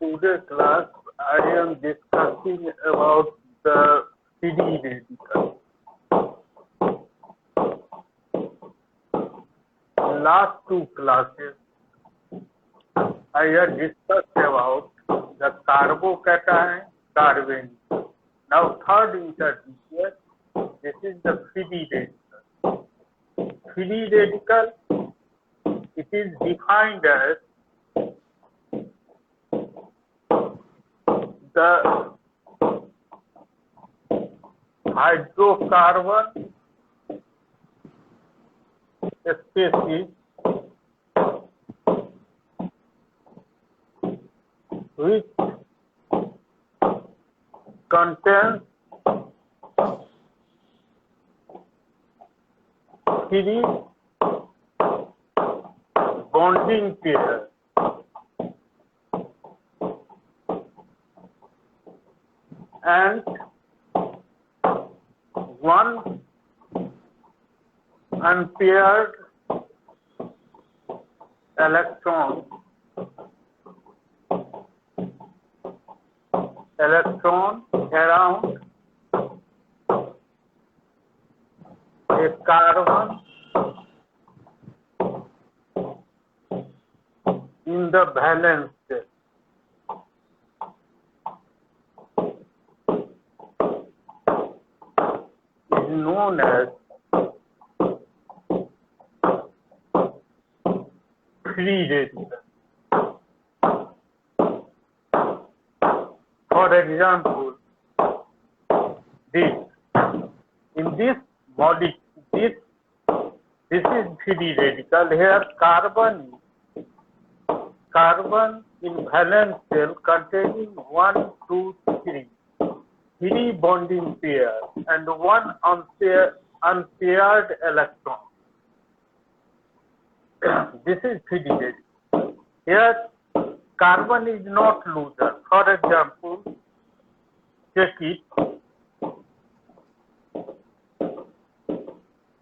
Today class I am discussing about the free radical. Last two classes I have discussed about the carbocation, carbene. Now third intermediate, this is the free radical. Free radical, it is defined as the hydrocarbon species which contains three bonding pairs and one unpaired electron around a carbon in the valence state. Is known as free radical. For example, this in this molecule, this is free radical. Here carbon in valence shell containing 1, 2, 3 bonding pairs and one unpaired electron. This is free radical. Here carbon is not loser. For example, check it.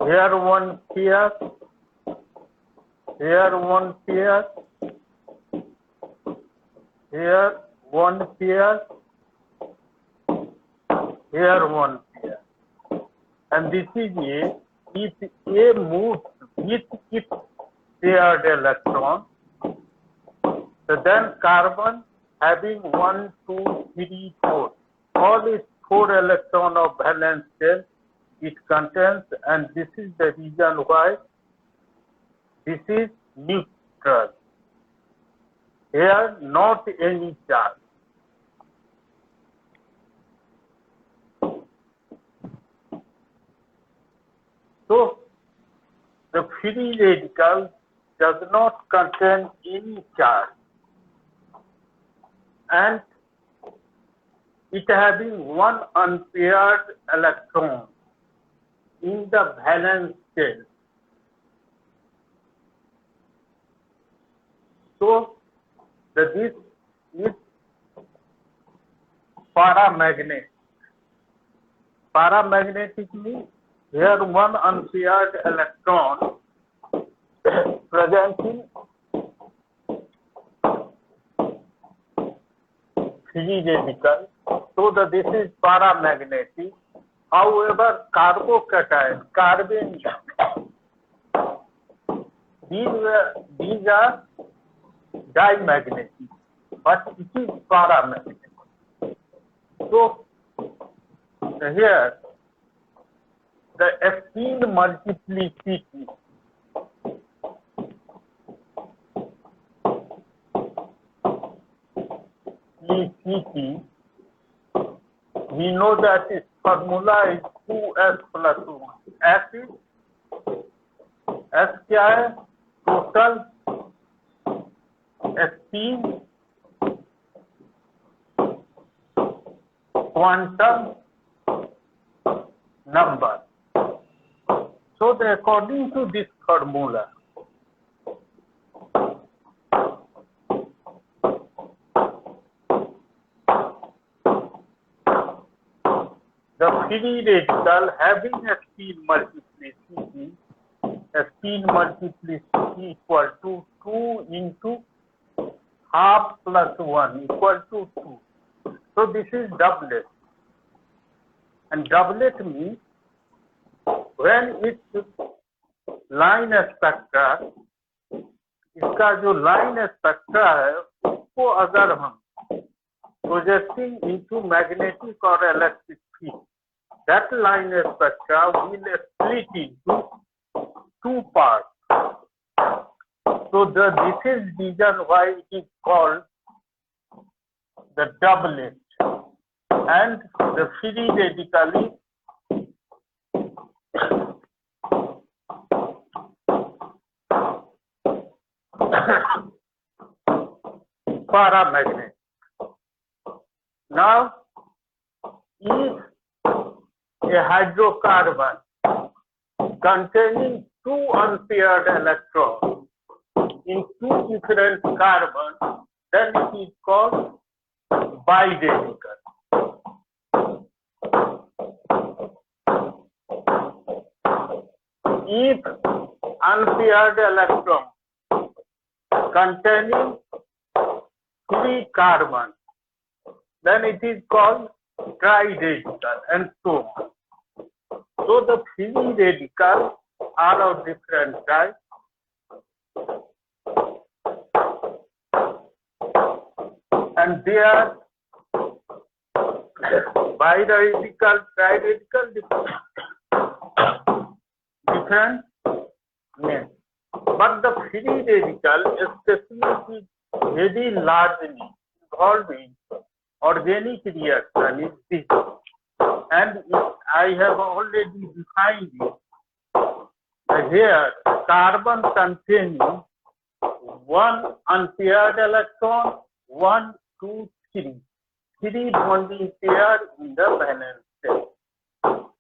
Here one pair, here one pair, here one pair, here one pair. And this is A. If A moves with its paired electron, so then carbon having 1, 2, 3, 4. All its 4 electron of valence shell it contains, and this is the reason why this is neutral. Here not any charge. So the free radical does not contain any charge, and it having one unpaired electron in the valence shell. So this is paramagnetic. Paramagnetic means here one unpaired electron present in free radical, so that this is paramagnetic. However, carbocation, carbene, these are dimagnetic, but it is paramagnetic. So here the spin multiplicity we know that its formula is 2s plus 1. S is S क्या है? Total spin quantum number. So according to this formula, the free radical having a spin multiplicity equal to 2 into half plus 1 equal to 2. So this is doublet. And doublet means when its line spectra, इसका जो line spectra है उसको अगर हम projecting into magnetic or electric field, that line spectra will split into two parts. So this is reason why it is called the doublet, and the free radical is paramagnetic. Now, if a hydrocarbon containing two unpaired electrons in two different carbons, then it is called biradical. If unpaired electron containing three carbons, then it is called triradical, and so on. So the free radicals are of different types. And they are biradical, triradical, different names. But the free radical, especially, is very largely involved in organic reaction, is this. And I have already defined it. Here, carbon containing one unpaired electron, 1, 2, 3. 3 bonding pair in the valence shell.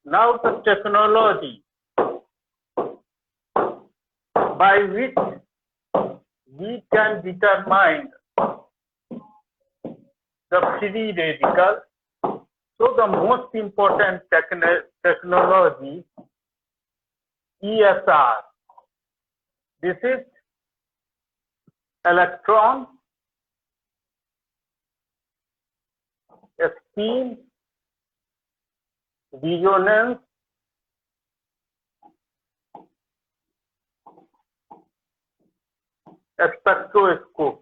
Now the technology by which we can determine the free radical. So the most important technology, ESR. This is electron spin resonance spectroscopy.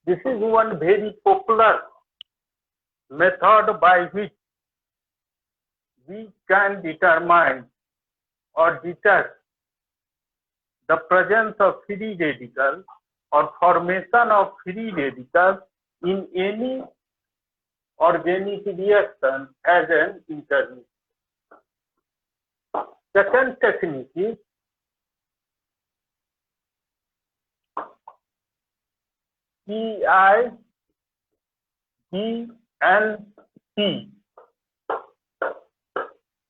This is one very popular method by which we can determine or detect the presence of free radicals or formation of free radicals in any organic reaction as an intermediate. Second technique is PIDNP.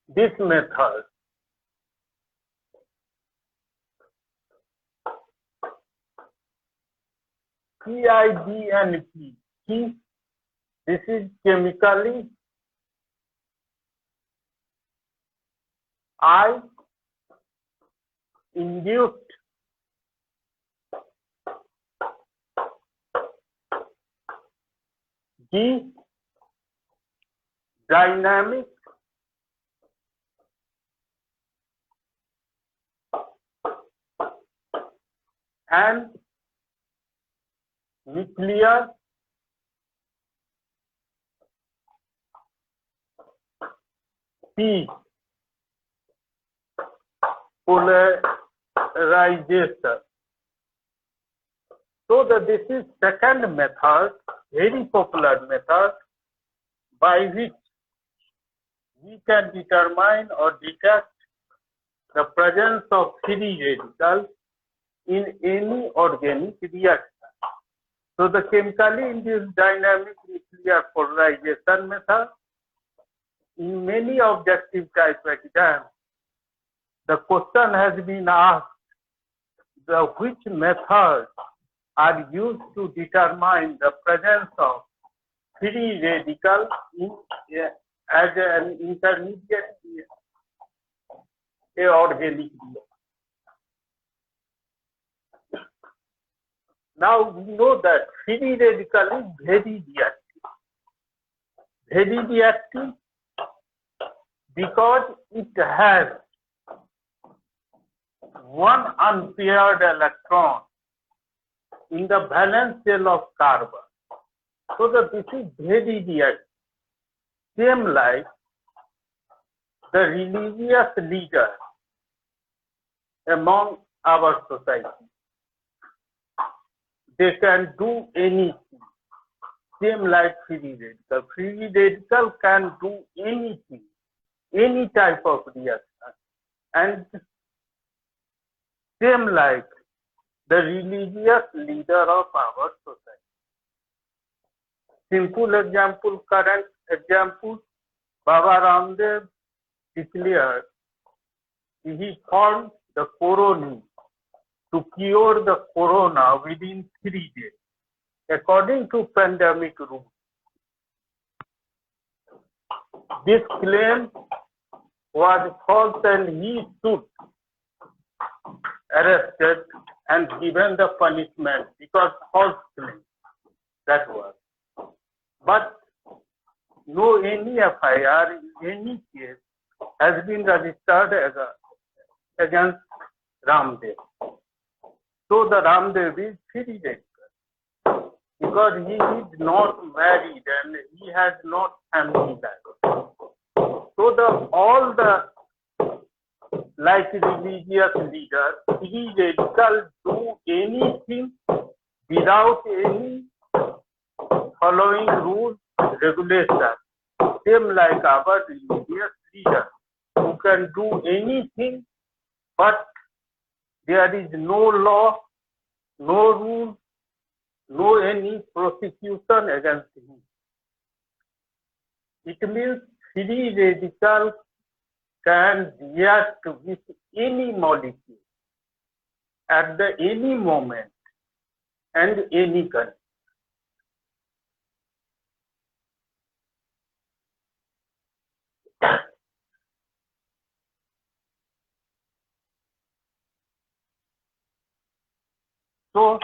This method PIDNP. This is chemically induced dynamic and nuclear P polarization. So this is second method, very popular method, by which we can determine or detect the presence of free radicals in any organic reaction. So the chemically induced dynamic nuclear polarization method, in many objective type exams, the question has been asked, which methods are used to determine the presence of free radicals as an intermediate a organic reaction. Now we know that free radical is very reactive. Very reactive because it has one unpaired electron in the valence shell of carbon. So that this is very reactive. Same like the religious leader among our society. They can do anything. Same like free radical. Free radical can do anything, any type of reaction. And same like the religious leader of our society. Simple example, current example, Baba Ramdev declared he formed the colony to cure the corona within 3 days, according to pandemic rules. This claim was false and he should arrested and given the punishment because false claim that was. But no any FIR in any case has been registered against Ramdev. So the Ramdev is free radical because he is not married and he has not family life. So all the like religious leaders, free radical do anything without any following rules, regulations. Same like our religious leaders who can do anything, but there is no law, no rule, no any prosecution against him. It means free radical can react with any molecule at any moment and any condition. So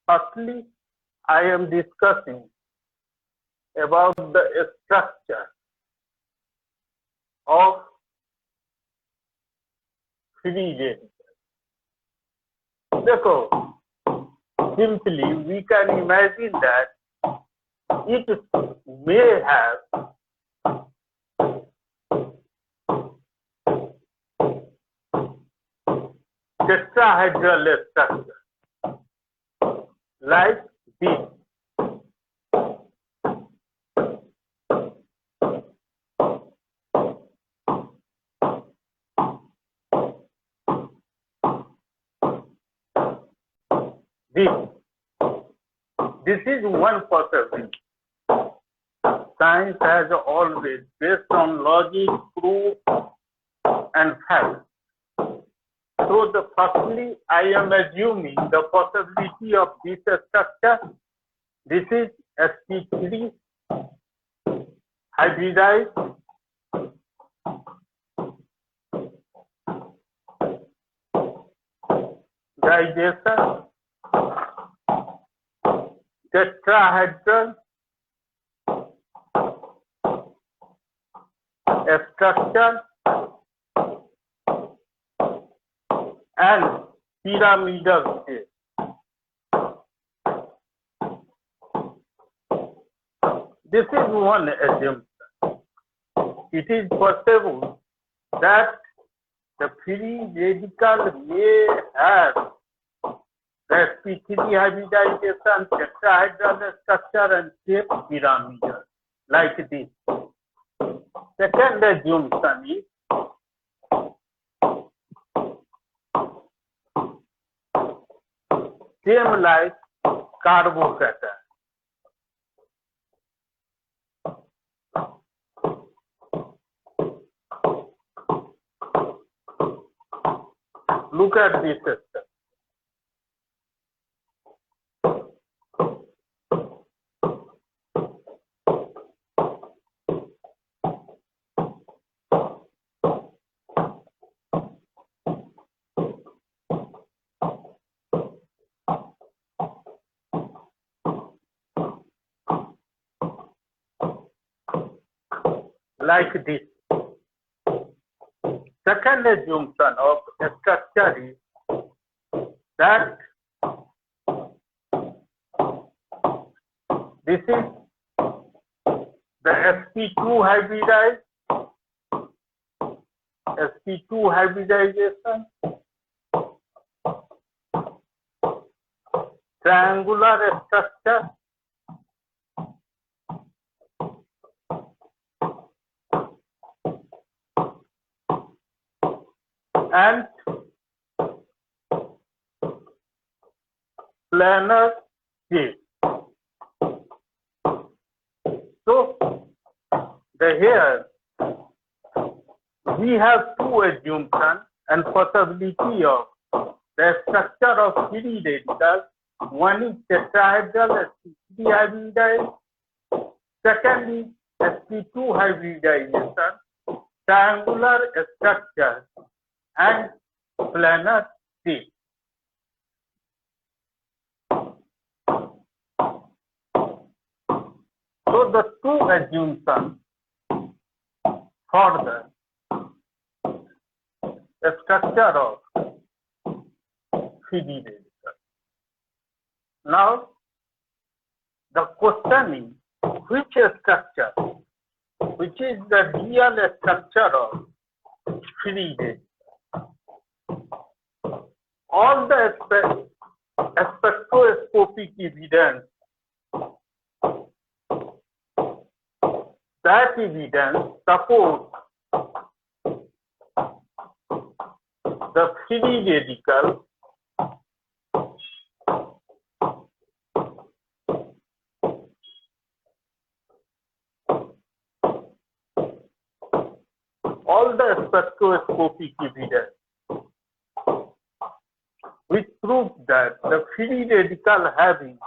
firstly I am discussing about the structure of free radical. Therefore, simply we can imagine that it may have tetrahedral structure like this. This is one possibility. Science has always, based on logic, proof, and facts. So firstly, I am assuming the possibility of this structure. This is sp3 hybridized digestion, tetrahedral structure, and pyramidal shape. This is one assumption. It is possible that the free radical may have the sp3 hybridization, tetrahedral structure, and shape pyramidal, like this. Second assumption is same like carbocation. Look at this system. like this. Second assumption of a structure is that this is the sp2 hybridized, sp2 hybridization, triangular structure, and planar shape. So here we have two assumptions and possibility of the structure of free radicals. One is tetrahedral sp3 hybridized, second is sp2 hybridization, triangular structure, and planar shape. So the two assumptions for the structure of 3D radical. Now the question is, which structure, which is the real structure of 3D radical? All the spectroscopic evidence, that evidence supports the free radical all the spectroscopic evidence which proves that the free radical having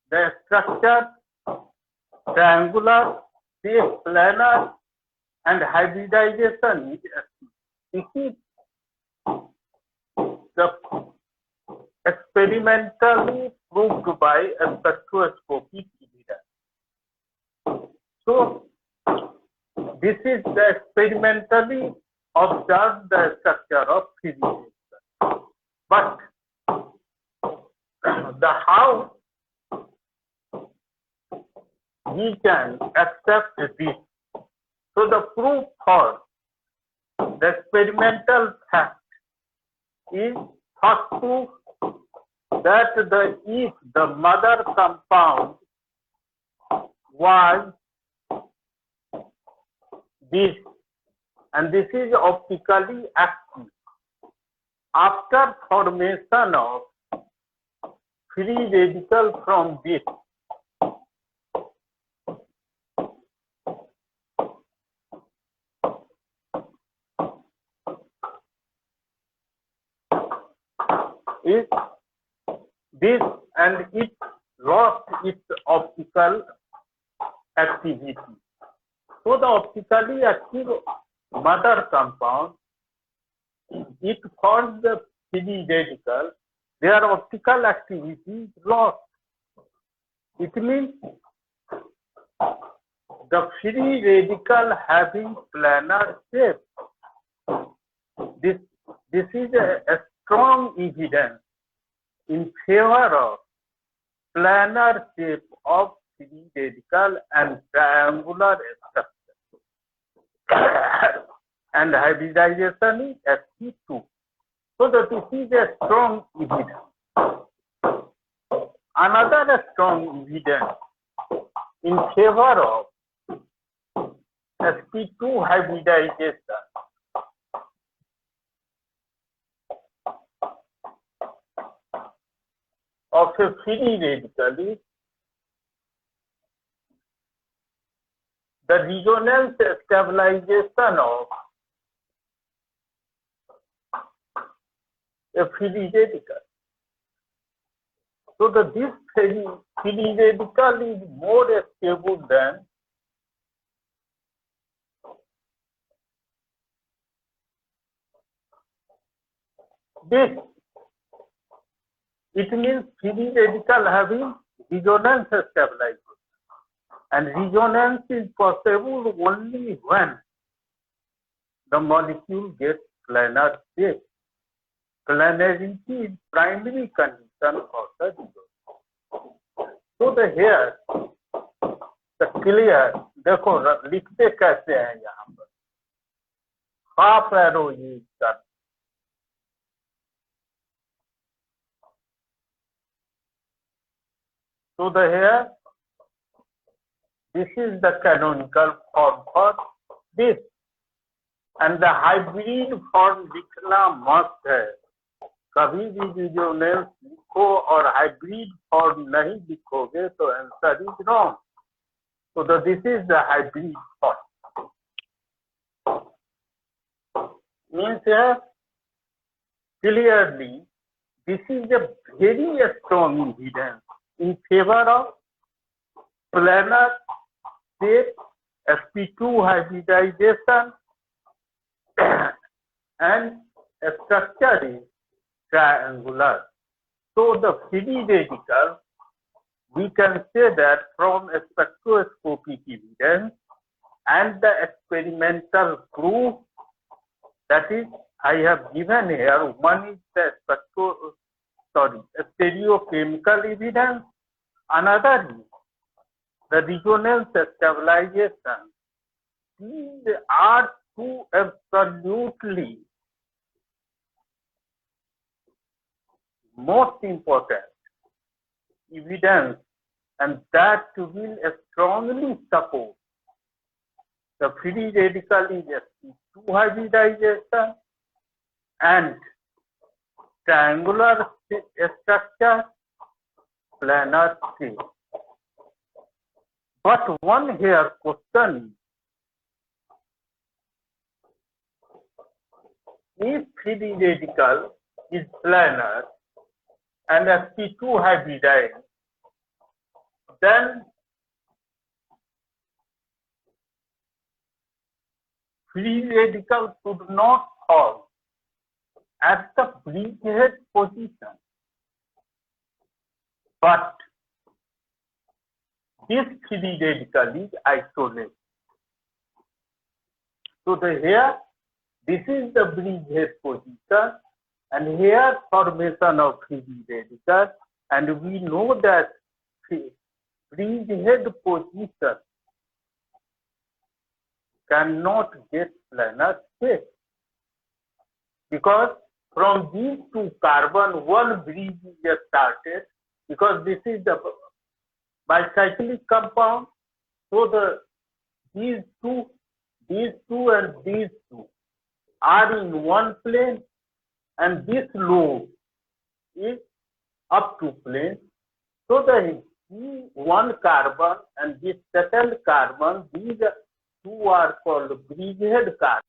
the structure triangular, shape planar, and hybridization is the experimentally proved by a spectroscopic evidence. So this is the experimentally observed the structure of 3D radical. But the how we can accept this. So the proof for the experimental fact is first proof that if the mother compound was this, and this is optically active, after formation of free radical from this, is this, and it lost its optical activity. So the optically active mother compound, it forms the free radical, their optical activity is lost. It means the free radical having planar shape. This is a strong evidence in favor of planar shape of free radical and triangular structure. And hybridization is sp2. So that this is a strong evidence. Another strong evidence in favor of sp2 hybridization of a free radical is the resonance stabilization of a free radical. So this free radical is more stable than this. It means free radical having resonance stabilization. And resonance is possible only when the molecule gets planar shape. Planarity is primary condition for the resonance. So the here the clear देखो लिखते कैसे हैं यहाँ पर half arrow use कर so the here this is the canonical form for this and the hybrid form लिखना must है कभी भी resonance लिखो और hybrid form नहीं लिखोगे तो answer is wrong. So this is the hybrid form. Means clearly this is a very strong evidence in favor of planar shape, sp2 hybridization, and structure is triangular. So the free radical, we can say that from spectroscopic evidence and the experimental proof, that is, I have given here, one is the stereochemical evidence, another is the resonance stabilization. These are two absolutely most important evidence, and that will strongly support the free radical is sp2 hybridization and triangular structure planar shape. But one here question is, if free radical is planar and sp2 hybridized, then free radical should not fall at the bridgehead position. But this free radical is isolated. So here, this is the bridgehead position, and here formation of free radical, and we know that bridgehead position cannot get planar shape because from these two carbon one bridge is started because this is the bicyclic compound. So these two and these two are in one plane, and this lobe is up to plane. So the one carbon and this second carbon, these two are called bridgehead carbon.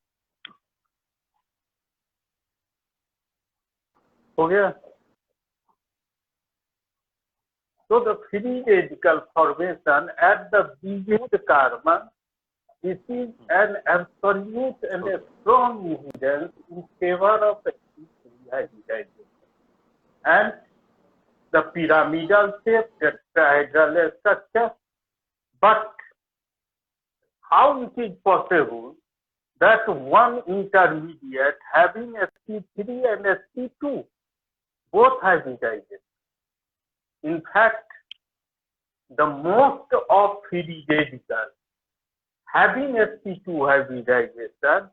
Okay. So the free radical formation at the bridgehead carbon, this is an absolute and a strong evidence in favor of hybridization. And the pyramidal shape, tetrahedral structure. But how it is possible that one intermediate having sp3 and sp2 both hybridized? In fact, the most of free radicals having sp2 hybridization,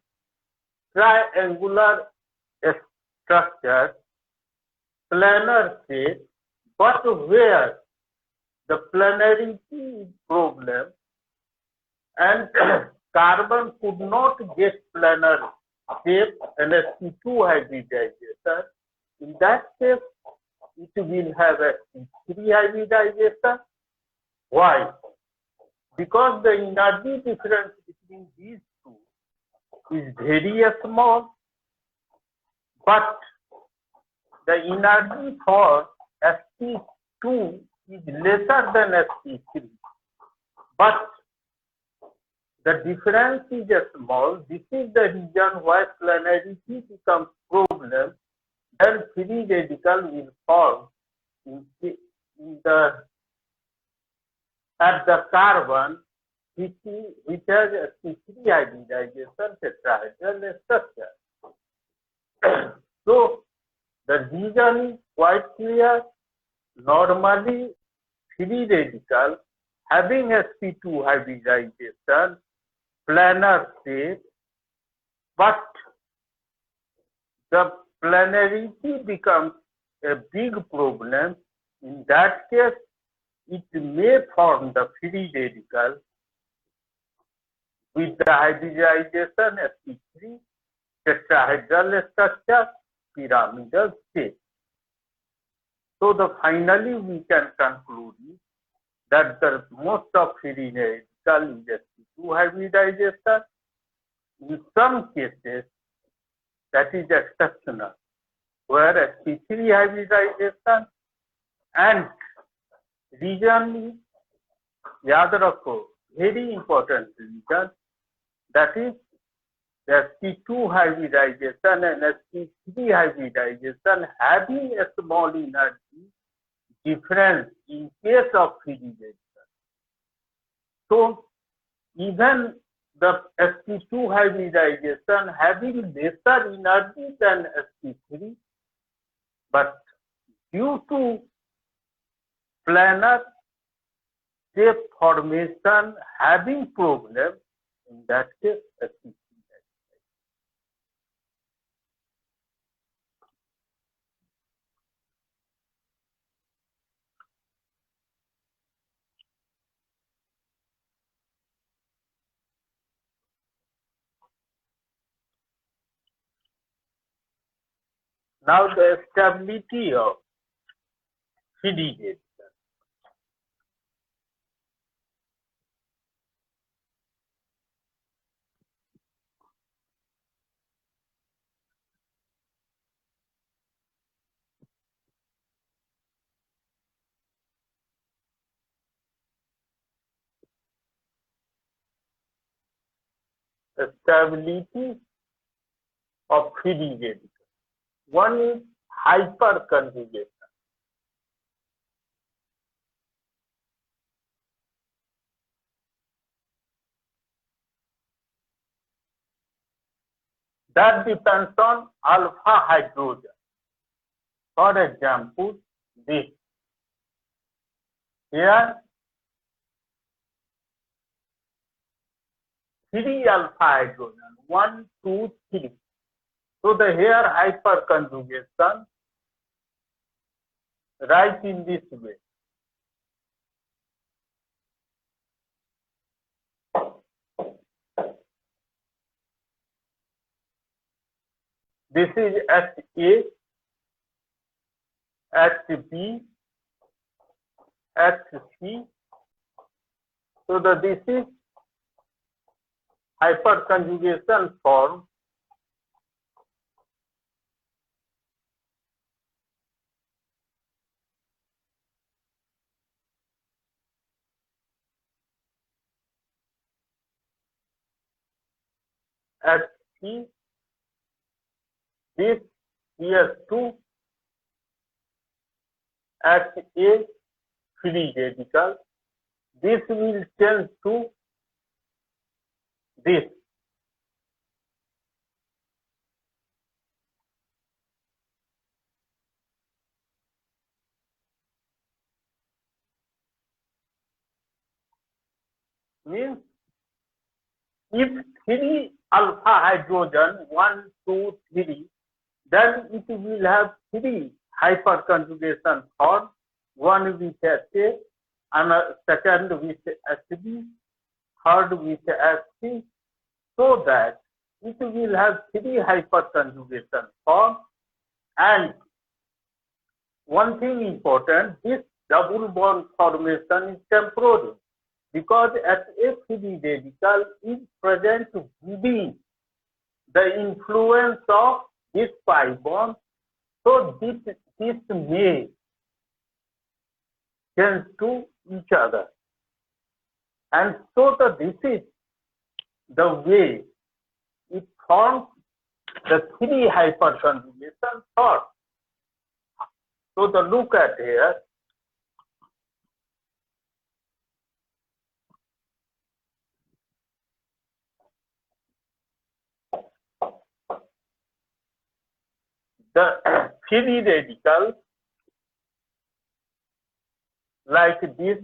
triangular structure, planar shape, but where the planarity is problem and carbon could not get planar shape and sp2 hybridization, in that case it will have sp3 hybridization. Why? Because the energy difference between these two is very small, but the energy for sp2 is lesser than sp3. But the difference is small. This is the reason why planarity becomes problem. Then free radical will form in the at the carbon which has a sp3 hybridization tetrahedral structure. So the reason is quite clear. Normally, free radical having sp2 hybridization, planar state, but the planarity becomes a big problem. In that case, it may form the free radical with the hybridization sp3 tetrahedral structure, pyramidal state. So finally we can conclude that the most of free radical is sp2 hybridization. In some cases, that is exceptional, where sp3 hybridization and region याद रखो, very important region, that is sp2 hybridization and sp3 hybridization having a small energy difference in case of free radical. So even the sp2 hybridization having lesser energy than sp3, but due to planar shape formation having problem, in that case sp3. Now the stability of free radical. The stability of free radical. One is hyperconjugation. That depends on alpha hydrogen. For example, this. Here, 3 alpha hydrogen, 1, 2, 3. So the here hyperconjugation, right in this way. This is HA, HB, HC. So this is hyperconjugation form. HC, this here 2, HA, free radical. This will change to this. Means if 3 alpha hydrogen, 1, 2, 3, then it will have 3 hyperconjugation form, one with HA, and second with HB, third with HC, so that it will have 3 hyperconjugation form. And one thing important, this double bond formation is temporary, because at a free radical is present within the influence of this pi bond, so this may change to each other. And so this is the way it forms the 3 hyperconjugation form. So look at here. the free radical like this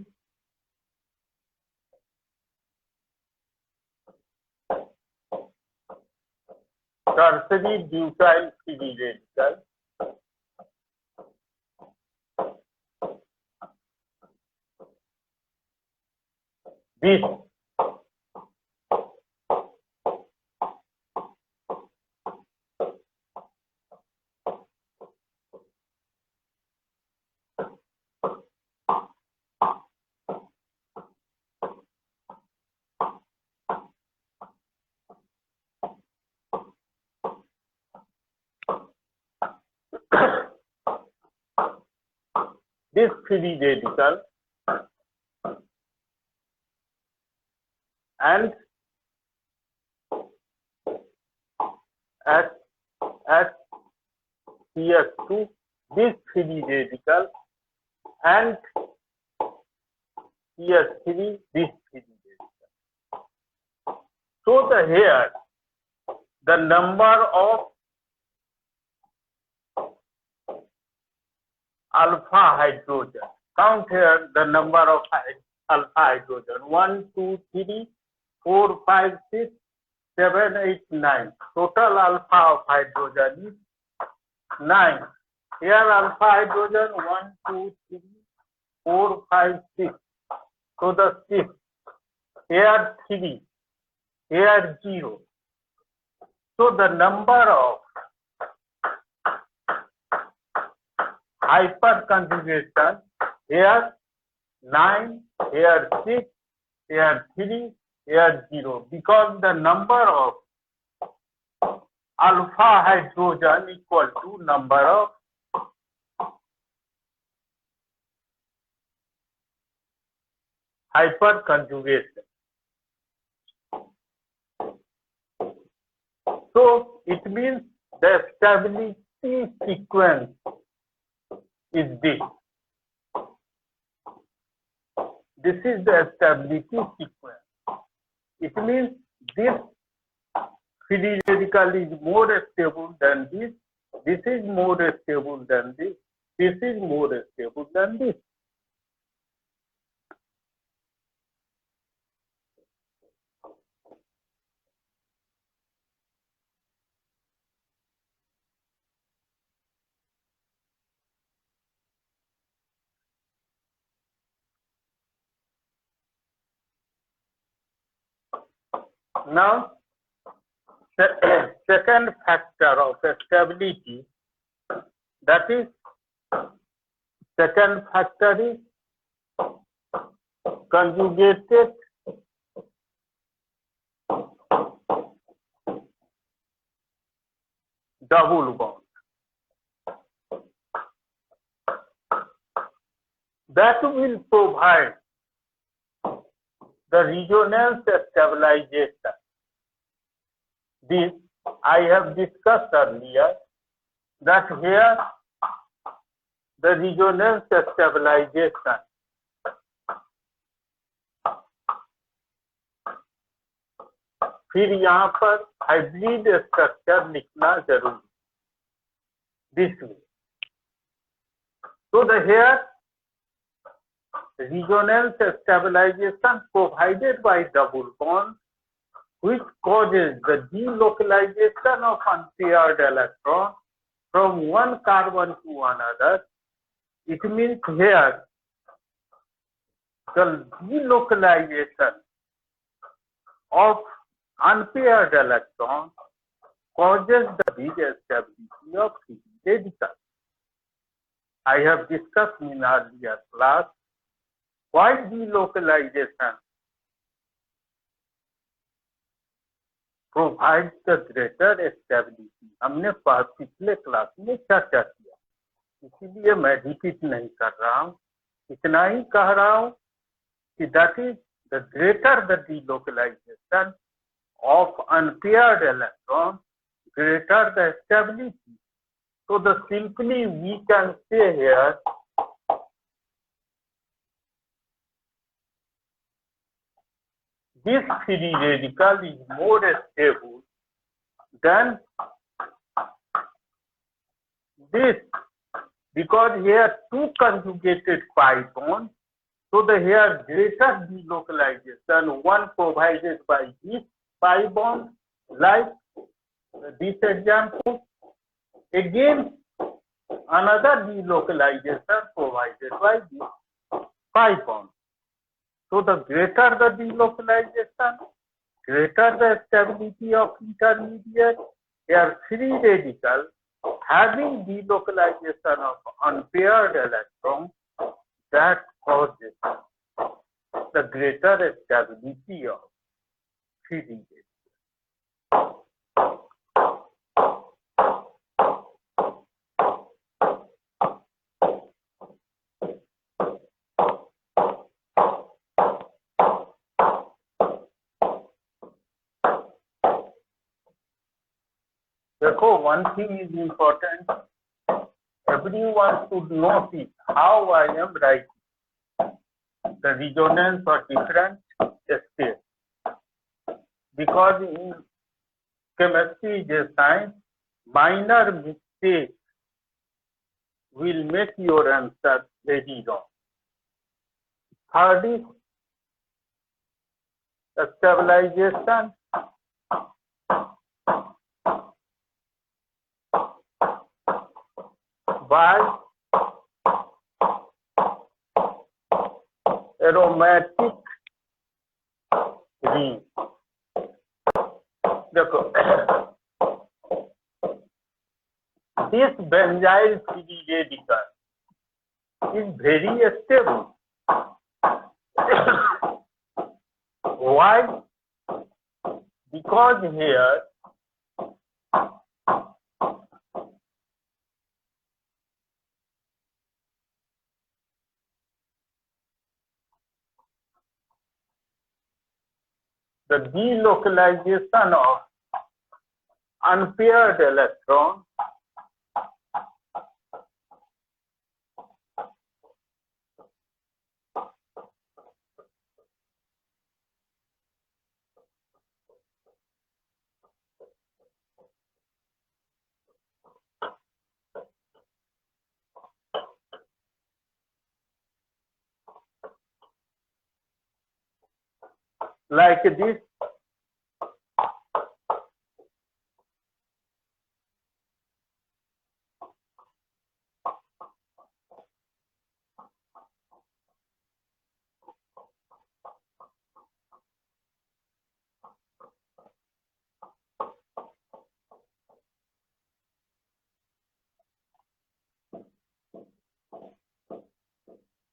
tertiary butyl free radical this this free radical and at CS2 this free radical and CS3 this free radical. So here the number of alpha hydrogen. Count here the number of alpha hydrogen. 1, 2, 3, 4, 5, 6, 7, 8, 9. Total alpha of hydrogen is 9. Here alpha hydrogen 1, 2, 3, 4, 5, 6. So the 6. Here 3. Here 0. So the number of hyperconjugation here 9, here 6, here 3, here 0. Because the number of alpha hydrogen equal to number of hyperconjugation. So it means the stability sequence is this. This is the stability sequence. It means this free radical is more stable than this. This is more stable than this. This is more stable than this. Now, the second factor of stability, that is, second factor is conjugated double bond. That will provide the resonance stabilization. This I have discussed earlier, that here the resonance stabilization फिर यहाँ पर hybrid structure लिखना जरूरी, this way. So the here resonance stabilization provided by double bond, which causes the delocalization of unpaired electron from one carbon to another. It means here the delocalization of unpaired electron causes the destability of free radical. I have discussed in earlier class why delocalization provides the greater stability. हमने पिछले class में चर्चा किया, इसीलिए मैं repeat नहीं कर रहा हूँ, इतना ही कह रहा हूँ कि that is the greater the delocalization of unpaired electron, greater the stability. So the simply we can say here this free radical is more stable than this, because here two conjugated pi bonds, so the here greater delocalization, one provided by this pi bond, like this example, again another delocalization provided by this pi bond. So the greater the delocalization, greater the stability of intermediate. Here free radical having delocalization of unpaired electrons, that causes the greater stability of free radical. Therefore, one thing is important. Everyone should notice how I am writing the resonance or different states. Because in chemistry is a science, minor mistakes will make your answer very wrong. Third is stabilization. By aromatic ring. This benzyl free radical is very stable. Why? Because here the delocalization of unpaired electron like this.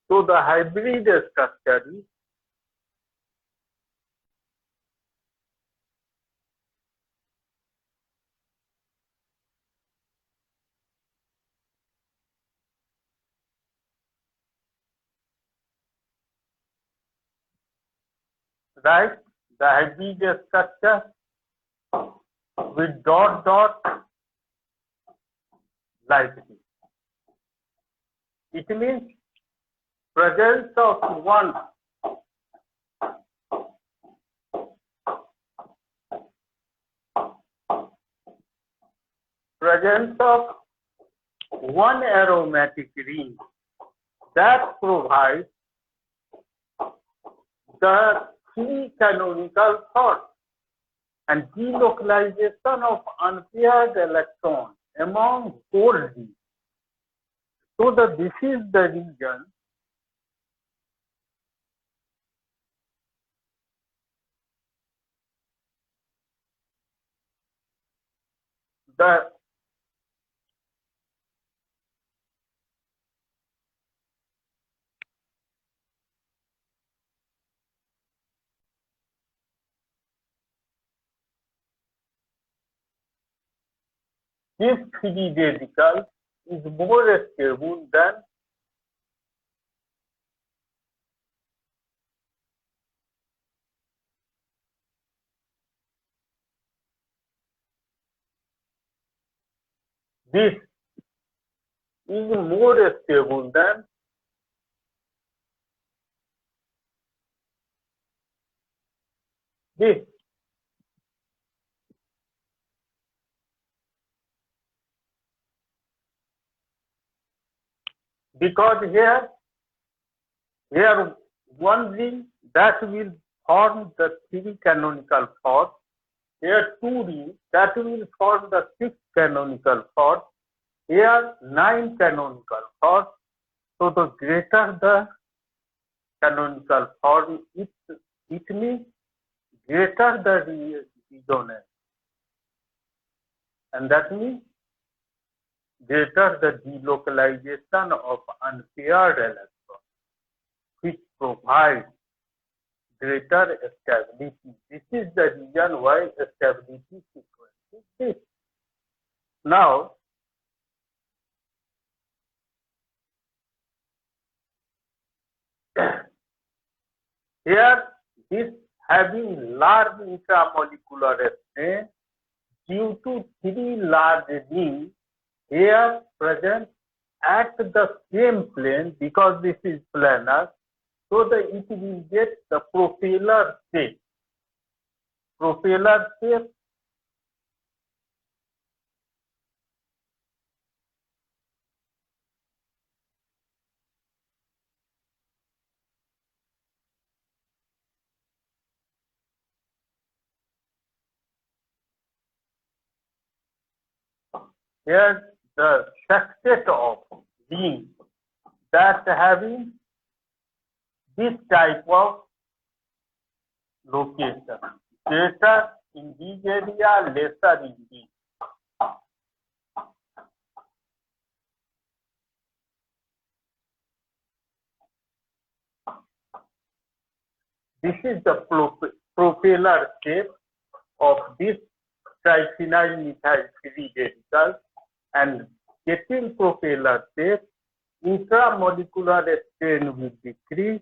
So the hybrid structure is right, the hybrid structure with dot dot like this. It means presence of one aromatic ring that provides the three canonical thoughts and delocalization of unpaired electrons among 4D. So this is the reason the this free radical is more stable than this, is more stable than this. because here one ring that will form the three canonical chords. Here two rings that will form the six canonical chords. Here 9 canonical chords. So the greater the canonical chord, it means greater the resonance. And that means greater the delocalization of unpaired electrons, which provides greater stability. This is the reason why stability sequence is this. Now, here this having large intramolecular strain due to three large rings here present at the same plane, because this is planar, so that it will get the propeller shape. Propeller shape here the sextet of rings that having this type of location, greater in this area, lesser in this. This is the propeller shape of this triphenyl methyl 3 radical, and getting propeller shape, intramolecular strain will decrease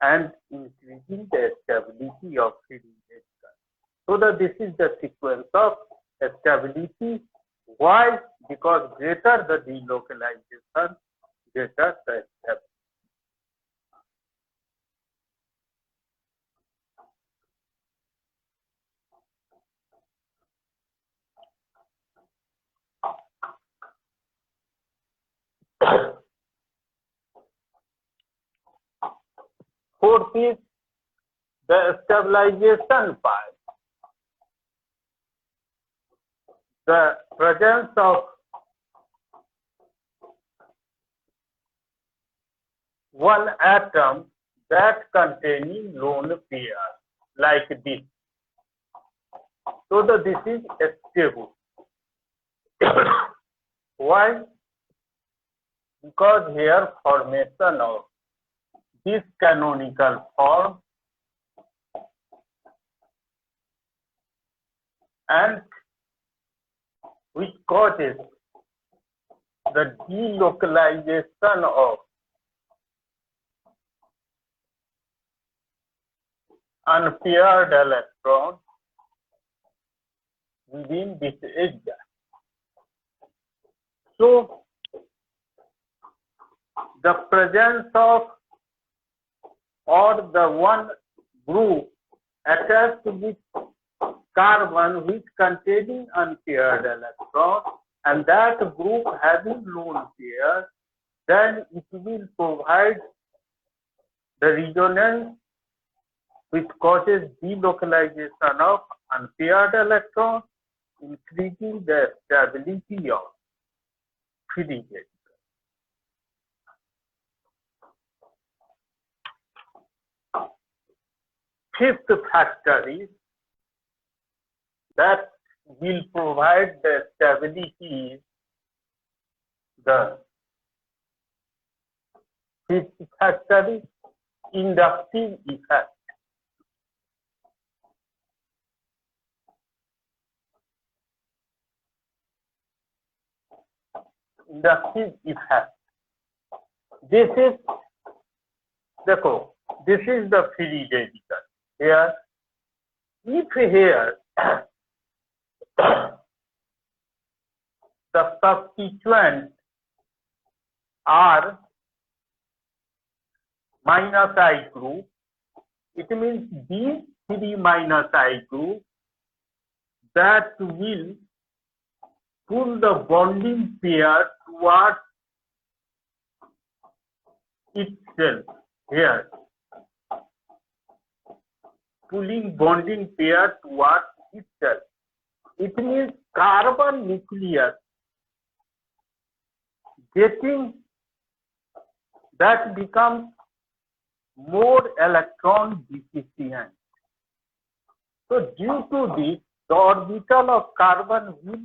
and increasing the stability of free radical. So that this is the sequence of stability. Why? Because greater the delocalization, greater the stability. Fourth is the stabilization part. The presence of one atom that containing lone pair, like this. So that this is stable. Why? Because here formation of this canonical form and which causes the delocalization of unpaired electrons within this area. So the presence of or the one group attached to this carbon which containing unpaired electrons, and that group having lone pair, then it will provide the resonance which causes delocalization of unpaired electrons, increasing the stability of free radical. Fifth factor is that will provide the stability, the fifth factor is inductive effect. Inductive effect. This is the free radical. Here, if here the substituents are minus I group, it means B3 minus I group that will pull the bonding pair towards itself here, pulling bonding pair towards itself. It means carbon nucleus getting that becomes more electron deficient. So due to this, the orbital of carbon will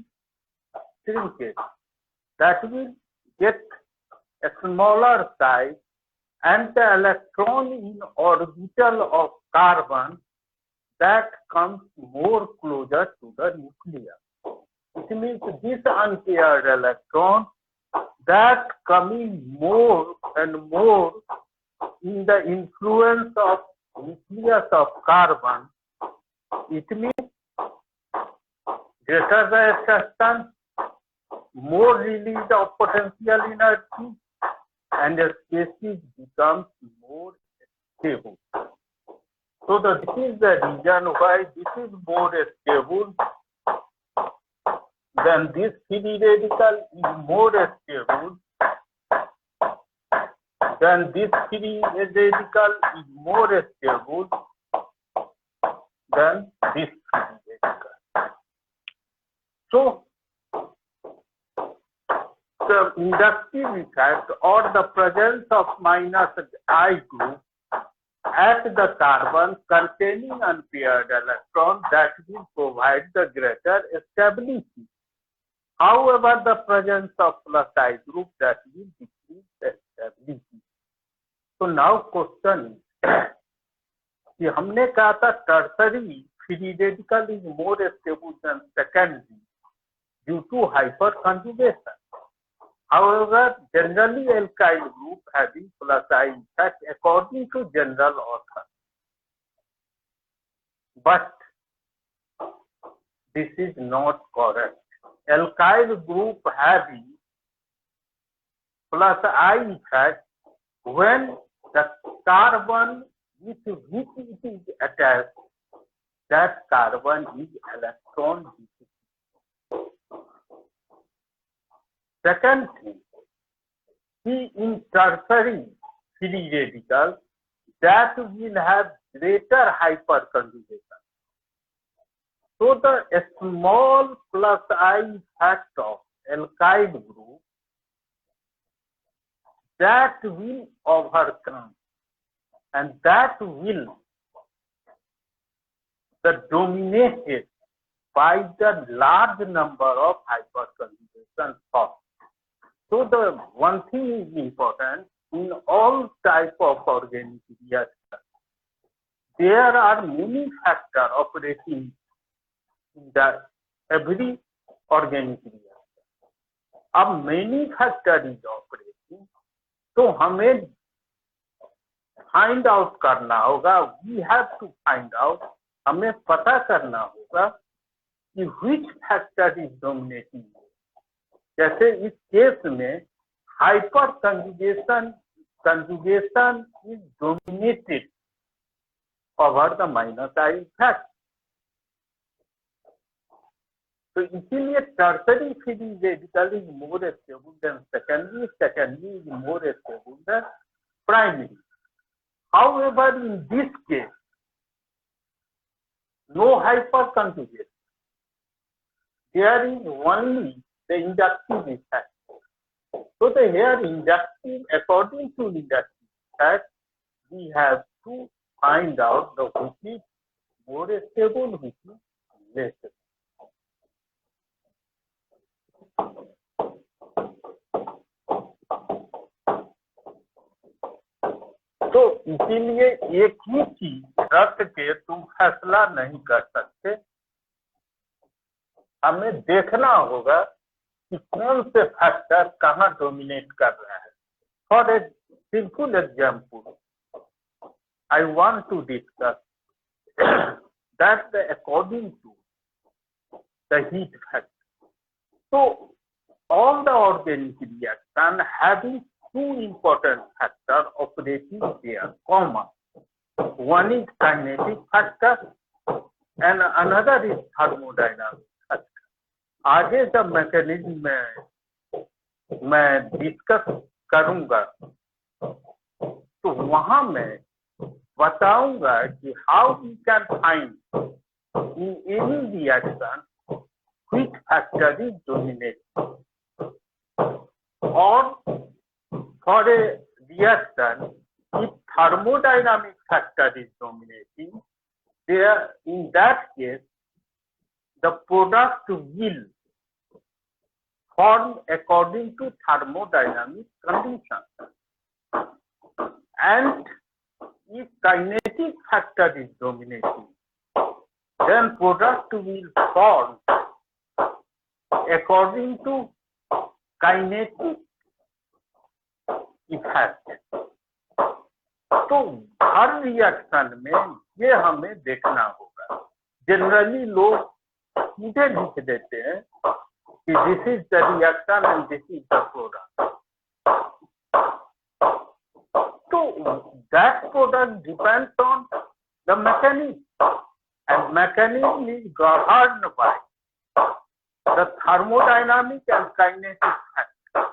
shrink. That will get a smaller size, and the electron in orbital of carbon that comes more closer to the nucleus. It means this unpaired electron that coming more and more in the influence of nucleus of carbon. It means greater the excitation, more release of potential energy, and the species becomes more stable. So this is the reason why this is more stable than this free radical is more stable than this free radical is more stable than this free radical. So the inductive effect or the presence of minus I group at the carbon containing unpaired electron that will provide the greater stability. However, the presence of plus I group that will decrease the stability. So now question is कि हमने कहा था tertiary free radical is more stable than secondary due to hyperconjugation. However, generally alkyl group having plus I effect according to general author. But this is not correct. Alkyl group having plus I effect when the carbon with which it is attached, that carbon is electron deficient. Second thing, see in tertiary free radical that will have greater hyperconjugation. So the small plus I effect of alkyl group that will overcome, and that will be dominated by the large number of hyperconjugation forms. So the one thing is important in all type of organic reactions. There are many factors operating in the every organic reaction. अब many factors is operating, तो हमें find out करना होगा. We have to find out. हमें पता करना होगा कि which factor is dominating. जैसे इस केस में hyper conjugation is dominated over the minus I effect. तो इसीलिए tertiary free radical is more stable than secondary is more stable than primary. However, in this case, no hyperconjugation. There is only the inductive effect. So the here inductive, according to inductive effect, we have to find out the which is more stable, which is less stable. तो इसीलिए एक ही चीज रख के तुम फैसला नहीं कर सकते. हमें देखना होगा कि कौन से फैक्टर कहाँ डोमिनेट कर रहा है. For a simple example, I want to discuss that according to the heat factor. So all the organic reaction having two important factors operating there, comma. One is kinetic factor and another is thermodynamic factor. आगे जब mechanism में मैं discuss करूंगा तो वहां मैं बताऊंगा कि how we can find in any reaction which factor is dominating, or for a reaction if thermodynamic factor is dominating, there in that case the product will form according to thermodynamic conditions, and if kinetic factor is dominating, then product will form according to kinetic effect. तो हर reaction में ये हमें देखना होगा। Generally लोग सीधे लिख देते हैं कि this is the reaction and this is the product. तो that product depends on the mechanism, and mechanism is governed by the thermodynamic and kinetic factor.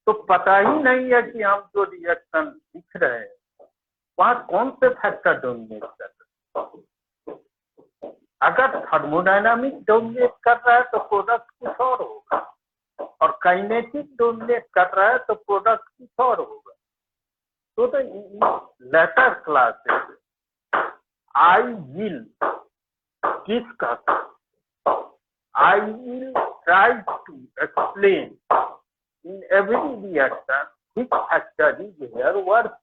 तो पता ही नहीं है कि हम जो रिएक्शन लिख रहे हैं वहां कौन से फैक्टर डोमिनेट कर रहे हैं। अगर थर्मोडायनामिक डोमिनेट कर रहा है तो प्रोडक्ट कुछ और होगा, और काइनेटिक डोमिनेट कर रहा है तो प्रोडक्ट कुछ और होगा। तो later classes I will discuss, I will try to explain in every reaction which factor is here work.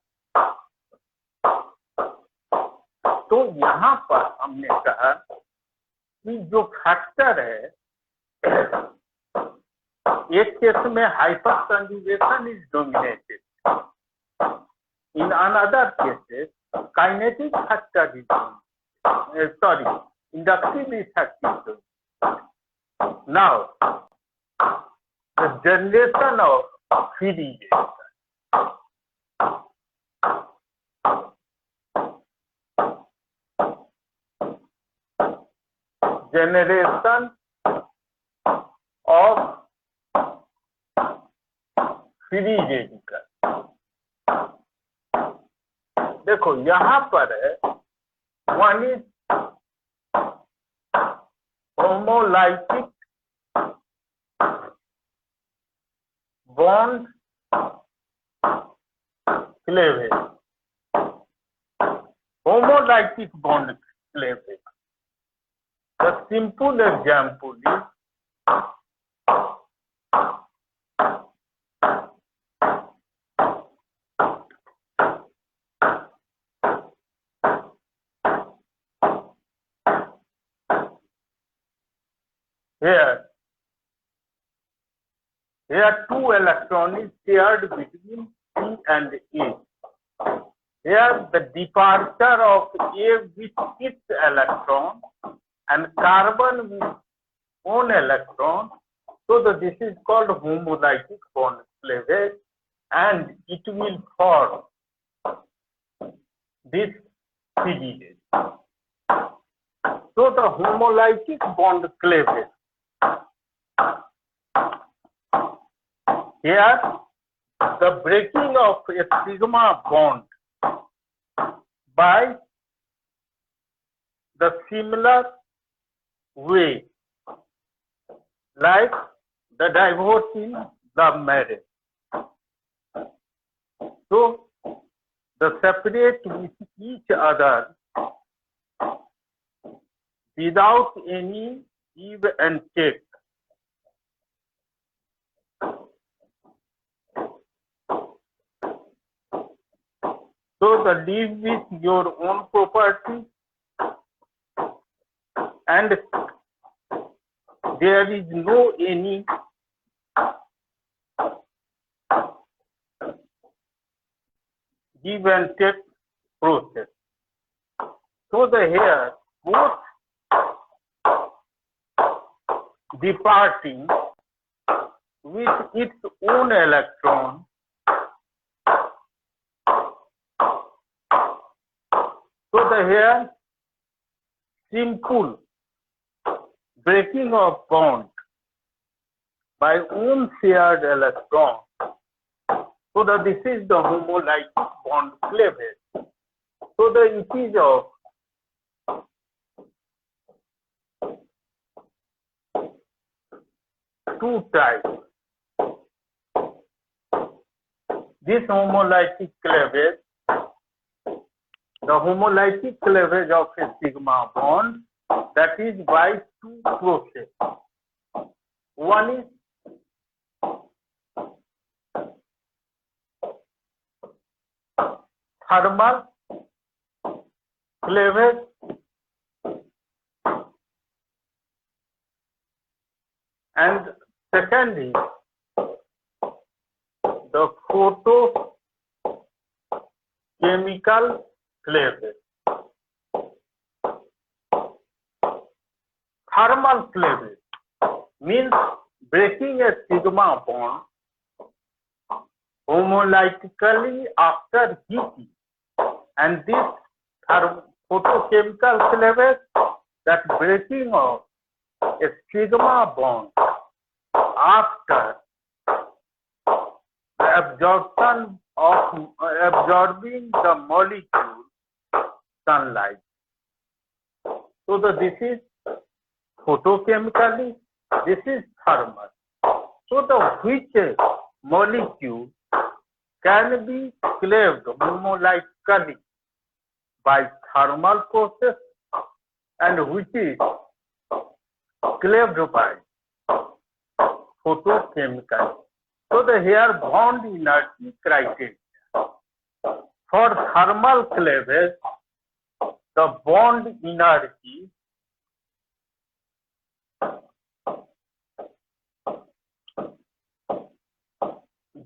तो यहाँ पर हमने कहा कि जो फैक्टर है, एक केस में hyper conjugation is dominated, in another cases kinetic factor is inductive effect is dominated. Now, the generation of free reaction. Generation of free radical. देखो यहाँ पर है, one is homolytic bond cleavage. Homolytic bond cleavage. The simple example is here two electrons is shared between C and A. Here the departure of A with its electron and carbon with own electron. So this is called homolytic bond cleavage, and it will form this CDH. So the homolytic bond cleavage, here the breaking of a sigma bond by the similar way, like the divorce in the marriage. So the separate with each other without any give and take. So the live with your own property, and there is no any give and take process. So the here both departing with its own electron So the here simple breaking of bond by own shared electron So this is the homolytic bond cleavage. So it is of two types. This homolytic cleavage, the homolytic cleavage of a sigma bond, that is by two processes. One is thermal cleavage and second is the photochemical cleavage. Thermal cleavage means breaking a sigma bond homolytically after heating, and this photochemical cleavage, that breaking of a sigma bond after the absorbing the molecule sunlight. So this is photochemically, this is thermal. So which molecule can be cleaved homolytically by thermal process and which is cleaved by photochemical. So here bond energy criteria. For thermal cleavage, the bond energy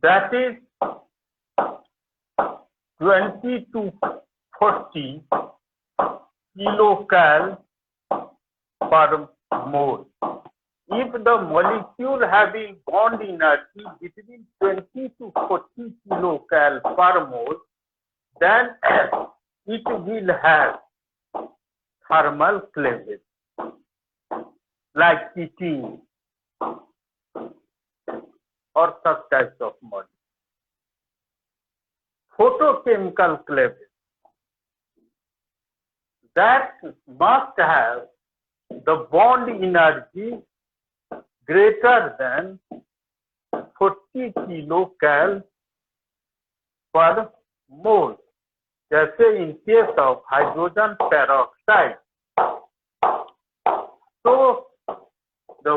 that is 20 to 40 kilocalories per mole. If the molecule having bond energy between 20 to 40 kilocalories per mole, then it will have thermal cleavage, like ketene or such types of molecules. Photochemical cleavage, that must have the bond energy greater than 40 kilocalories per mole. जैसे in case of hydrogen peroxide, so the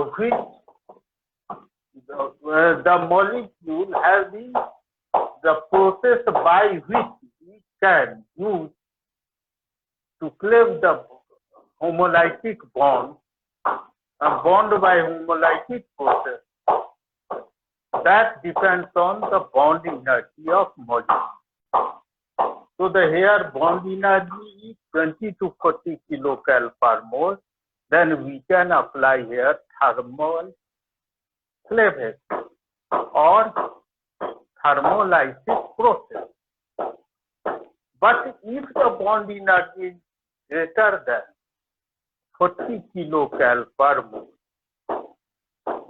molecule having the process by which we can use to cleave the homolytic bond, a bond by homolytic process, that depends on the bond energy of molecule. So here bond energy is 20 to 40 kilocalories per mole. Then we can apply here thermal cleavage or thermolysis process. But if the bond energy is greater than 40 kilocalories per mole,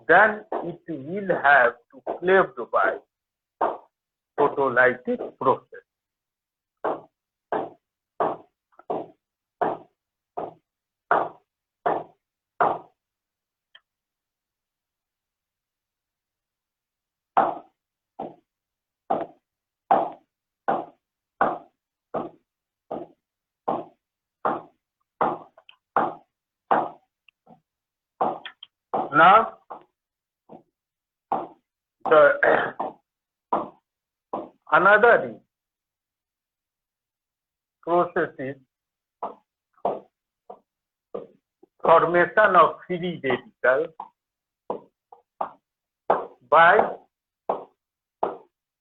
then it will have to cleaved by photolytic process. Now, another process is formation of free radical by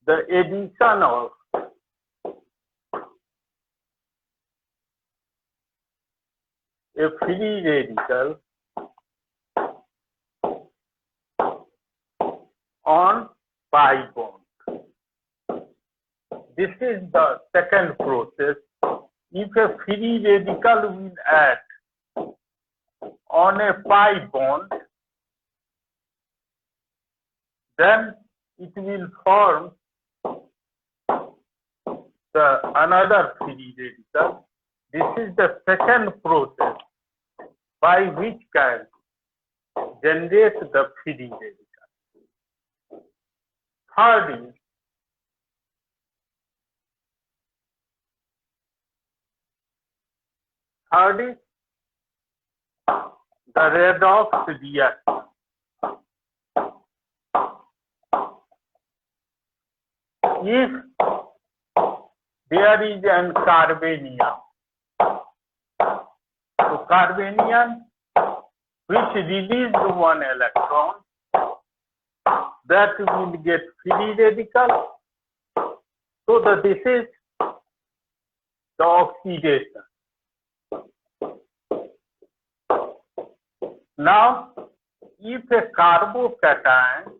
the addition of a free radical on pi bond. This is the second process. If a free radical will act on a pi bond, then it will form another free radical. This is the second process by which can generate the free radical. Third is the redox reaction. If there is an carbanium, so carbanium which released one electron, that will get free radical. So this is the oxidation. Now, if a carbocation,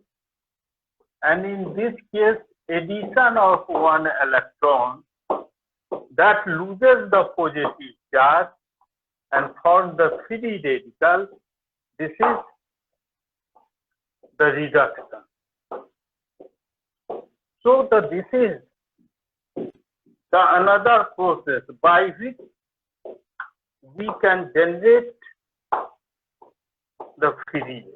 and in this case addition of one electron, that loses the positive charge and forms the free radical, this is the reduction. So this is the another process by which we can generate the free radical.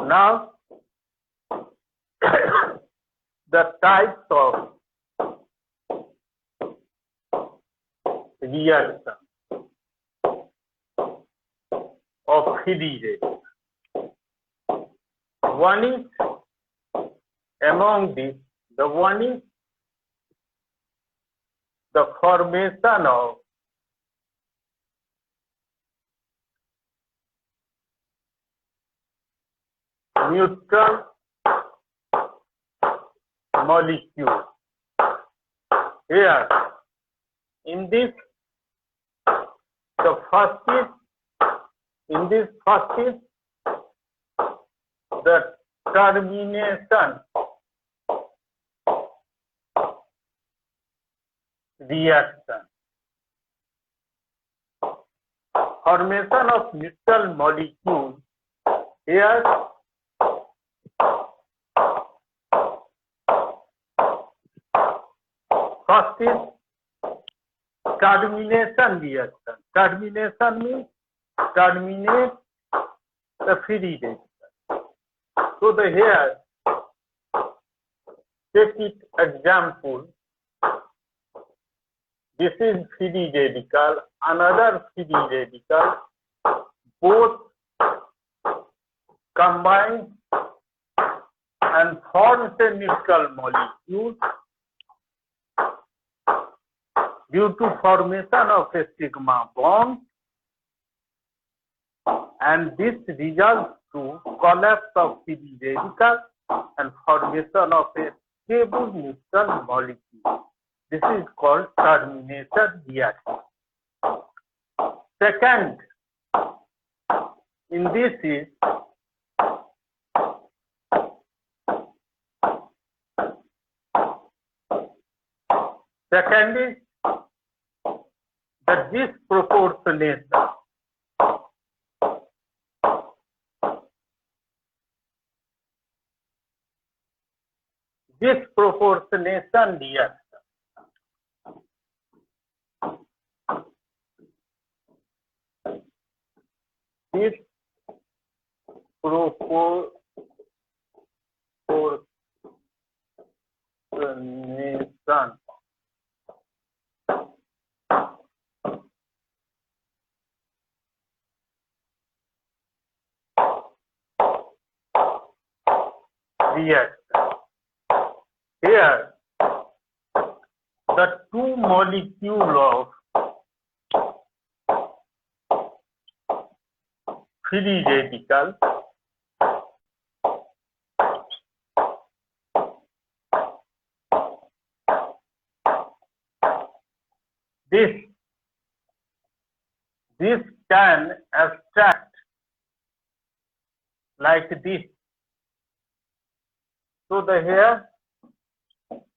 Now, the types of reaction of free radical. One is among these, the one is the formation of neutral molecule. Here, in this, the first is, in this first is the termination reaction. Formation of neutral molecule. Here, first is termination reaction. Termination means terminate the free radical. So here, take it example. This is free radical, another free radical, both combine and forms a neutral molecule due to formation of a sigma bond, and this results to collapse of free radical and formation of a stable neutral molecule. This is called termination reaction. Second, in this is the disproportionation. Disproportionation reaction. Disproportionation. Reaction. Here, the two molecules of free radical this can abstract like this. So the here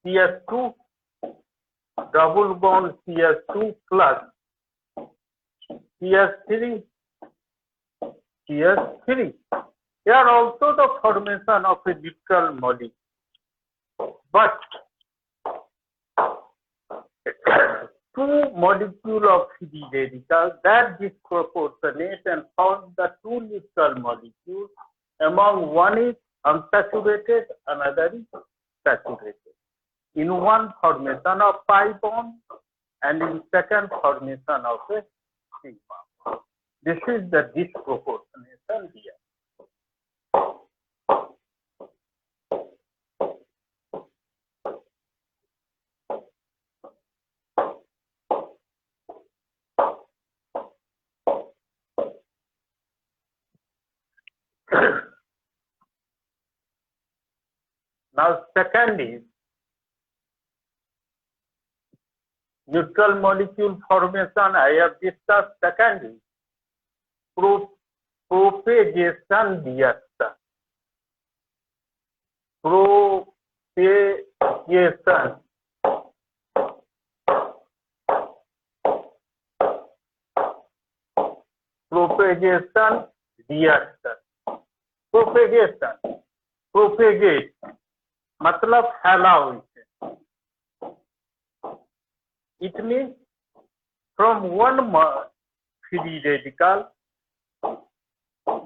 CH2 double bond CH2 plus CH3 CH3. Here also the formation of a neutral molecule, but two molecules of free radicals that disproportionate and form the two neutral molecules. Among one is unsaturated, another is saturated. In one formation of pi bond and in second formation of a sigma. This is the disproportionation here. Now second is neutral molecule formation. I have discussed. Second is propagation reaction. Propagation. Propagation reaction. Propagation. Propagate. मतलब फैलाव इसे. It means from one free radical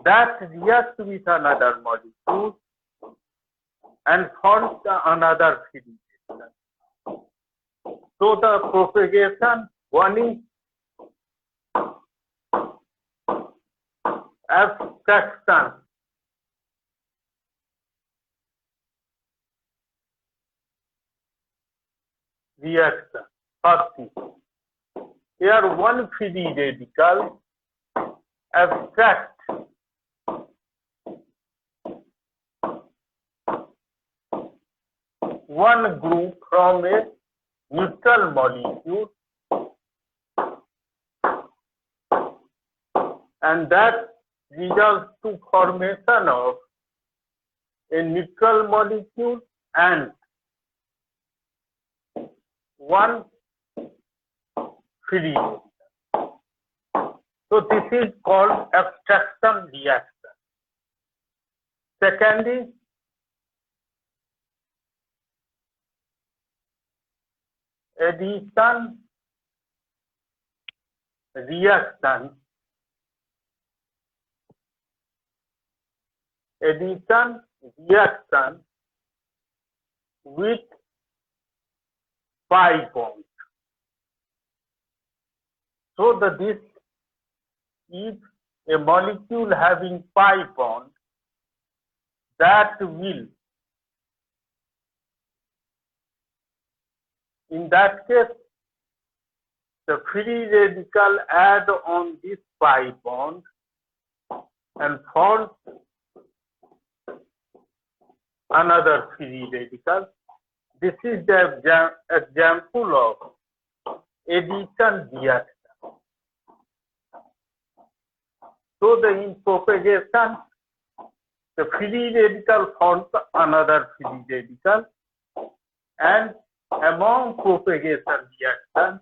that reacts with another molecule and forms another free radical. So the propagation, one is abstraction. Reaction. First thing. Here one free radical abstract one group from a neutral molecule, and that results to formation of a neutral molecule and one free radical. So this is called abstraction reaction. Second is addition reaction. Addition reaction with pi bond. So this is a molecule having pi bond that will, in that case, the free radical add on this pi bond and forms another free radical. This is the example of addition reaction. So in propagation, the free radical forms another free radical, and among propagation reaction,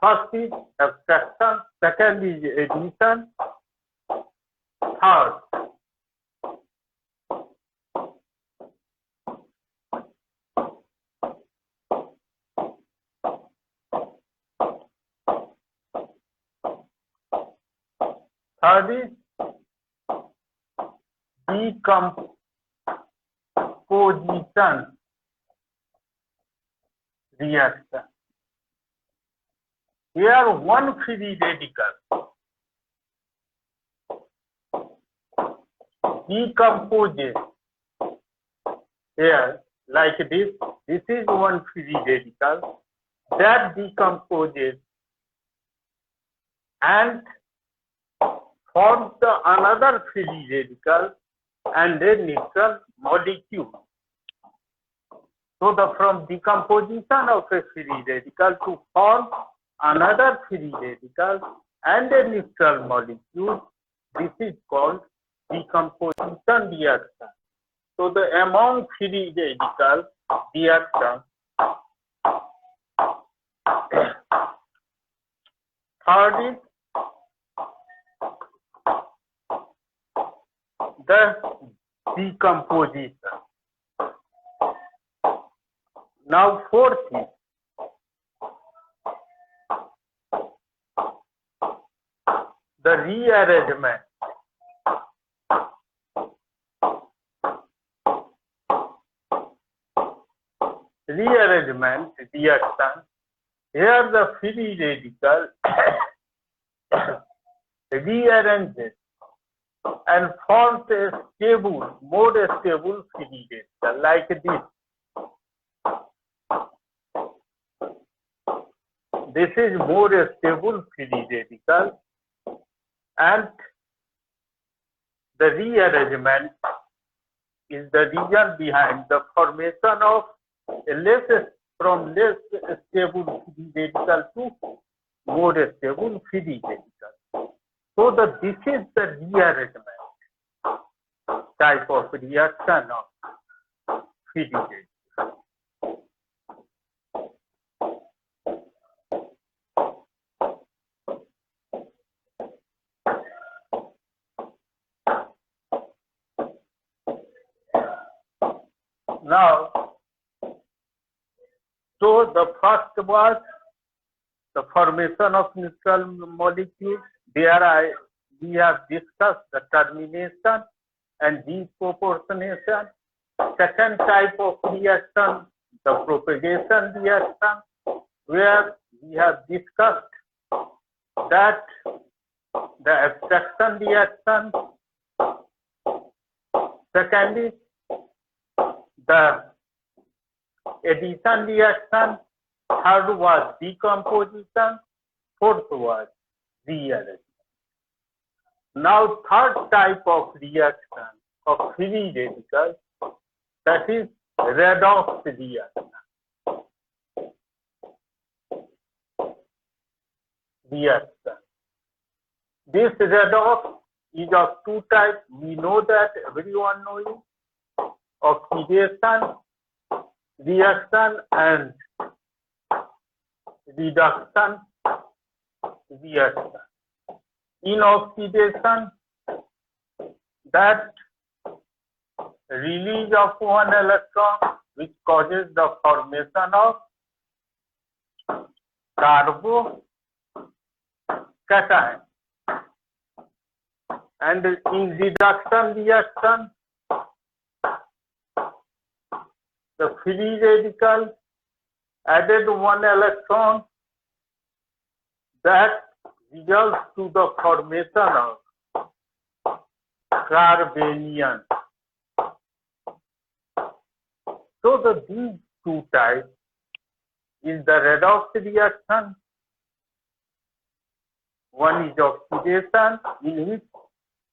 first is abstraction, second is addition, third is decomposition reaction. Here one free radical decomposes here like this. This is one free radical that decomposes and forms another free radical and a neutral molecule. So from decomposition of a free radical to form another free radical and a neutral molecule, this is called decomposition reaction. So the among free radical reaction, third is the decomposition. Now fourth is the rearrangement. Rearrangement reaction. Here the free radical rearranges and forms a stable, more stable free radical like this. This is more stable free radical, and the rearrangement is the reason behind the formation of a less stable free radical to more stable free radical. So this is the rearrangement type of reaction of free radical. Now, so the first was the formation of neutral molecules. There we have discussed the termination and deproportionation. Second type of reaction, the propagation reaction, where we have discussed that the abstraction reaction. Second is the addition reaction. Third was decomposition. Fourth was rearrangement. Now, third type of reaction of free radicals, that is redox reaction. This redox is of two types. We know that, everyone knows it: oxidation reaction and reduction reaction. In oxidation, that release of one electron which causes the formation of carbocation, and in reduction reaction, the free radical added one electron that results to the formation of carbanion. So these two types is the redox reaction. One is oxidation, in which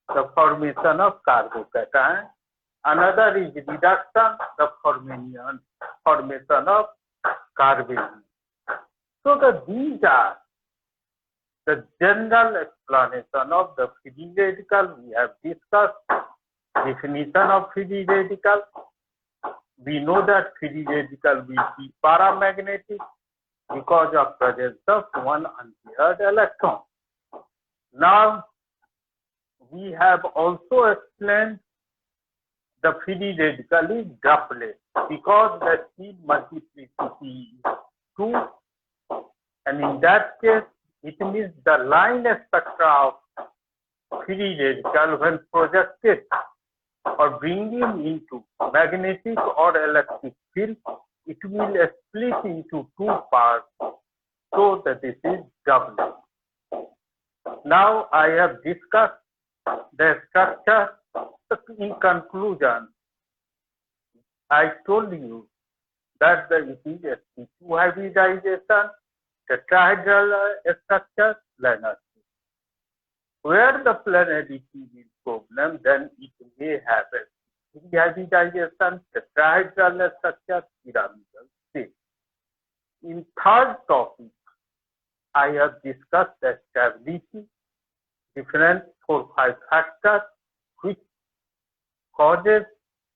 the formation of carbocation. Another is reduction, the formation of carbanion. So these are the general explanation of the free radical. We have discussed definition of free radical. We know that free radical will be paramagnetic because of presence of one unpaired electron. Now, we have also explained the free radical is doublet because the speed multiplicity is 2, and in that case, it means the line spectra of free radical, when projected or bringing into magnetic or electric field, it will split into two parts, so that this is doublet. Now, I have discussed the structure. In conclusion, I told you that it is a sp2 hybridization, tetrahedral structure, planar. Where the planarity is problem, then it may have a hybridization, tetrahedral structure, pyramidal shape. In third topic, I have discussed the stability, different 4-5 factors which causes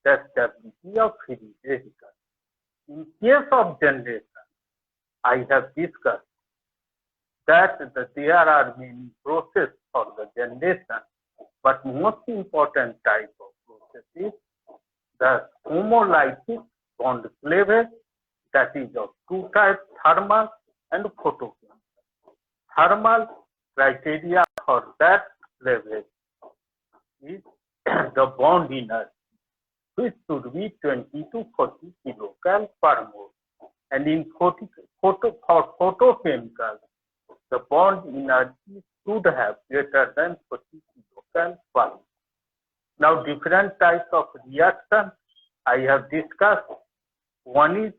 the stability of free radicals. In case of generation, I have discussed that there are many processes for the generation, but most important type of process is the homolytic bond cleavage, that is of two types, thermal and photochemical. Thermal criteria for that cleavage is the bond energy, which should be 20 to 40 kilocal per mole. And in for photochemicals, the bond energy should have greater than 40 kilocal per mole. Now, different types of reaction I have discussed. One is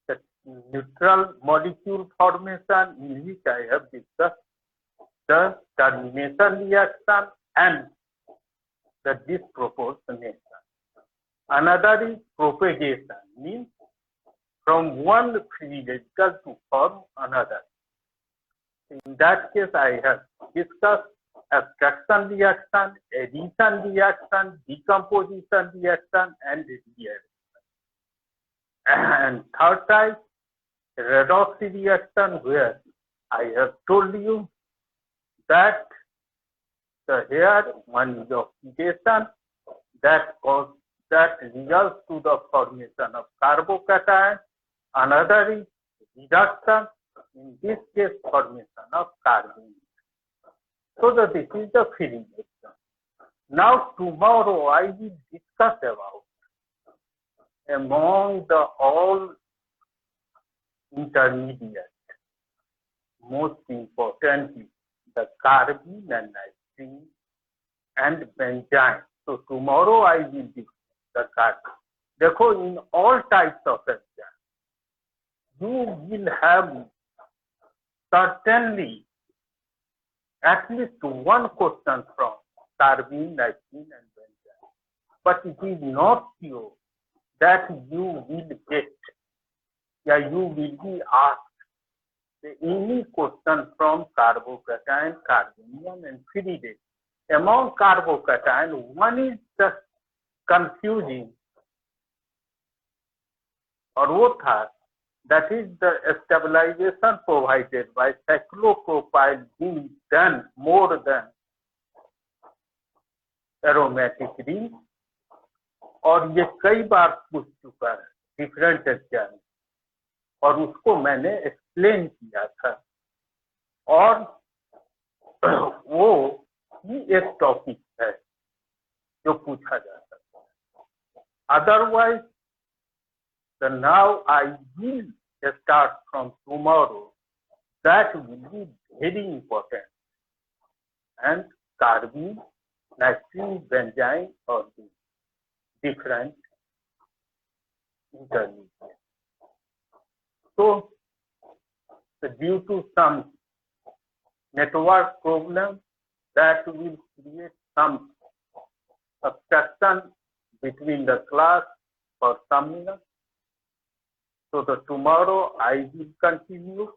the neutral molecule formation, in which I have discussed the termination reaction and the disproportionation. Another is propagation, means from one free radical to form another. In that case, I have discussed abstraction reaction, addition reaction, decomposition reaction, and reaction. And third type, redox reaction, where I have told you that here one is oxidation that results to the formation of carbocation. Another is reduction, in this case formation of carbon. So that this is the free reaction. Now tomorrow I will discuss about among the all intermediate, most importantly the carbene and nitrogen and benzene. So tomorrow I will discuss the carbene. Therefore, in all types of exam, you will have certainly at least one question from carbene, nitrogen, and benzene. But it is not sure that you will get, you will be asked any question from carbocation, carbenium, and free radical. Among carbocation, one is just confusing or that is the stabilization provided by cyclopropyl being done more than aromatic ring, और ये कई बार पूछ चुका है different exam, और उसको मैंने explain किया था, और वो ही एक टॉपिक है जो पूछा जा सकता है. Otherwise now I will start from tomorrow, that will be very important, and carbene, nitrogen, benzene, or the different intermediates. So due to some network problem, that will create some obstruction between the class for some minutes. So tomorrow I will continue,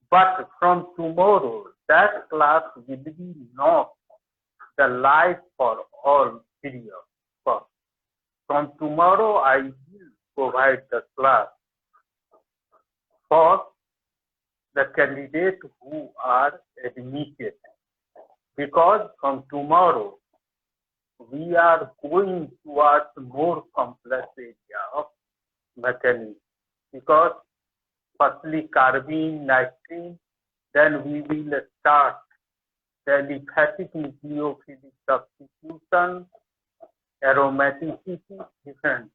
but from tomorrow that class will be not the live for all periods. From tomorrow I will provide the class for the candidates who are admitted, because from tomorrow we are going towards more complex area of mechanics. Because firstly carbene, nitrogen, then we will start the aliphatic nucleophilic substitution, aromaticity, different.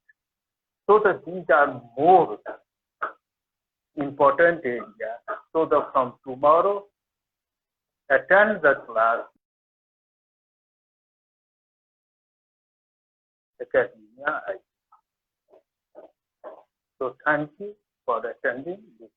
So that these are more important areas. So that from tomorrow, attend the class academia. So thank you for attending this.